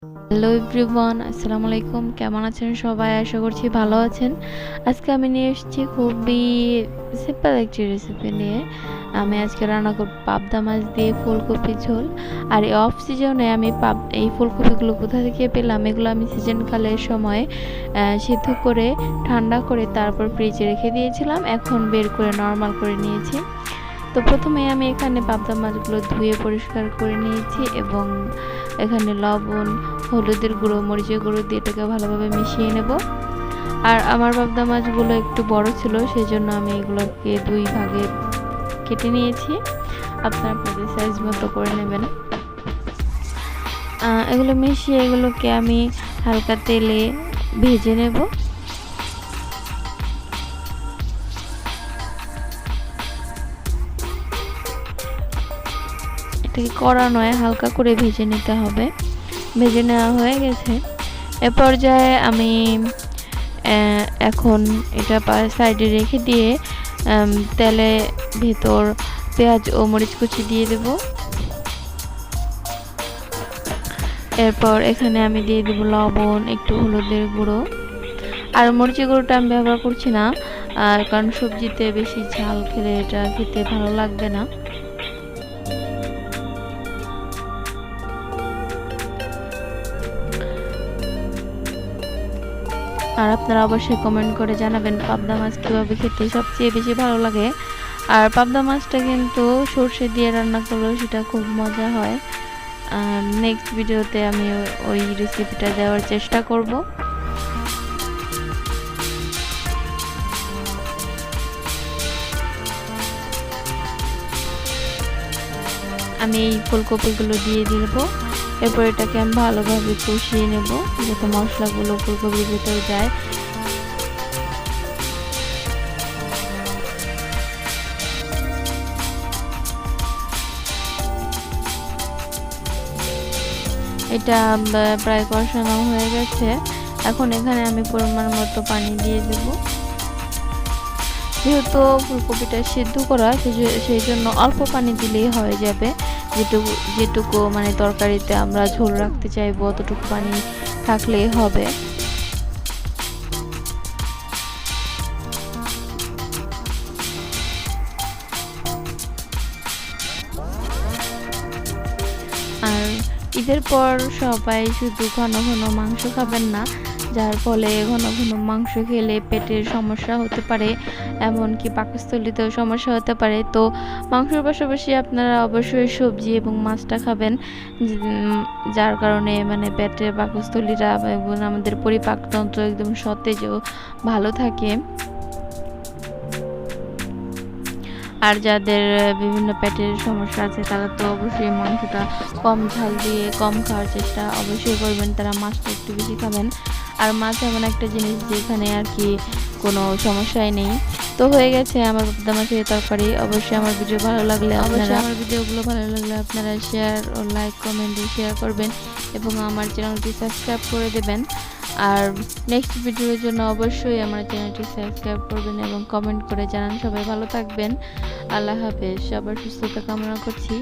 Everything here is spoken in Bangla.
হ্যালো এভরিওয়ান, আসসালামু আলাইকুম। কেমন আছেন সবাই? আশা করছি ভালো আছেন। আজকে আমি নিয়ে এসেছি খুবই সিম্পল একটি রেসিপি নিয়ে। আমি আজকে রান্না করব পাবদা মাছ দিয়ে ফুলকপি ঝোল। আর এই অফ সিজনে আমি এই ফুলকপিগুলো কোথা থেকে পেলাম, এগুলো আমি সিজনকালের সময় সিদ্ধ করে ঠান্ডা করে তারপর ফ্রিজে রেখে দিয়েছিলাম। এখন বের করে নরমাল করে নিয়েছি। তো প্রথমে আমি এখানে পাবদা মাছগুলো ধুয়ে পরিষ্কার করে নিয়েছি এবং এখানে লবণ, হলুদের গুঁড়ো, মরিচের গুঁড়ো দিয়ে এটাকে ভালোভাবে মিশিয়ে নেব। আর আমার পাবদা মাছগুলো একটু বড় ছিল, সেজন্য আমি এগুলোকে দুই ভাগে কেটে নিয়েছি। আপনারা আপনাদের সাইজ মতো করে নেবেন। এগুলো মিশিয়ে এগুলোকে আমি হালকা তেলে ভেজে নেব। এটাকে কড়া নয়, হালকা করে ভেজে নিতে হবে। ভেজে নেওয়া হয়ে গেছে। এ পর্যায়ে আমি এখন এটা সাইডে রেখে দিয়ে তেলে ভেতর পেঁয়াজ ও মরিচ কুচি দিয়ে দেব। এরপর এখানে আমি দিয়ে দেব লবণ, একটু হলুদের গুঁড়ো। আর মরিচের গুঁড়োটা আমি ব্যবহার করছি না, কারণ সবজিতে বেশি ঝাল খেলে এটা খেতে ভালো লাগবে না। আর আপনারা অবশ্যই কমেন্ট করে জানাবেন পাবদা মাছ কীভাবে খেতে সবচেয়ে বেশি ভালো লাগে। আর পাবদা মাছটা কিন্তু সর্ষে দিয়ে রান্না করলেও সেটা খুব মজা হয়। নেক্সট ভিডিওতে আমি ওই রেসিপিটা দেওয়ার চেষ্টা করব। আমি এই ফুলকপিগুলো দিয়ে দিব। এরপর এটাকে আমি ভালোভাবে কষিয়ে নেব যাতে মশলাগুলো ফুলকপির ভিতরে যায়। এটা প্রায় কষানো হয়ে গেছে। এখন এখানে আমি পরিমাণ মতো পানি দিয়ে দেব। যেহেতু ফুলকপিটা সিদ্ধ করা, সেই জন্য অল্প পানি দিলেই হয়ে যাবে। যেটুকু মানে তরকারিতে আমরা ঝোল রাখতে চাইবো অতটুকু পানি থাকলেই হবে। আর ঈদের পর সবাই শুধু ঘন ঘন মাংস খাবেন না, যার ফলে ঘন ঘন মাংস খেলে পেটের সমস্যা হতে পারে, এমনকি পাকস্থলীতেও সমস্যা হতে পারে। তো মাংসের পাশাপাশি আপনারা অবশ্যই সবজি এবং মাছটা খাবেন, যার কারণে মানে পেটের পাকস্থলীরা এবং আমাদের পরিপাকতন্ত্র একদম সতেজ ও ভালো থাকে। আর যাদের বিভিন্ন পেটের সমস্যা আছে তারা তো অবশ্যই মাংসটা কম ঝাল দিয়ে কম খাওয়ার চেষ্টা অবশ্যই করবেন। তারা মাছটা একটু বেশি খাবেন। আর মাছ এমন একটা জিনিস যেখানে আর কি কোনো সমস্যাই নেই। তো হয়ে গেছে আমার পাবদা মাছের তরকারি। অবশ্যই আমার ভিডিওগুলো ভালো লাগলে আপনারা শেয়ার ও লাইক কমেন্টে শেয়ার করবেন এবং আমার চ্যানেলটি সাবস্ক্রাইব করে দেবেন। আর নেক্সট ভিডিওর জন্য অবশ্যই আমার চ্যানেলটি সাবস্ক্রাইব করবেন এবং কমেন্ট করে জানান। সবাই ভালো থাকবেন। আল্লাহ হাফেজ। সবার সুস্থতা কামনা করছি।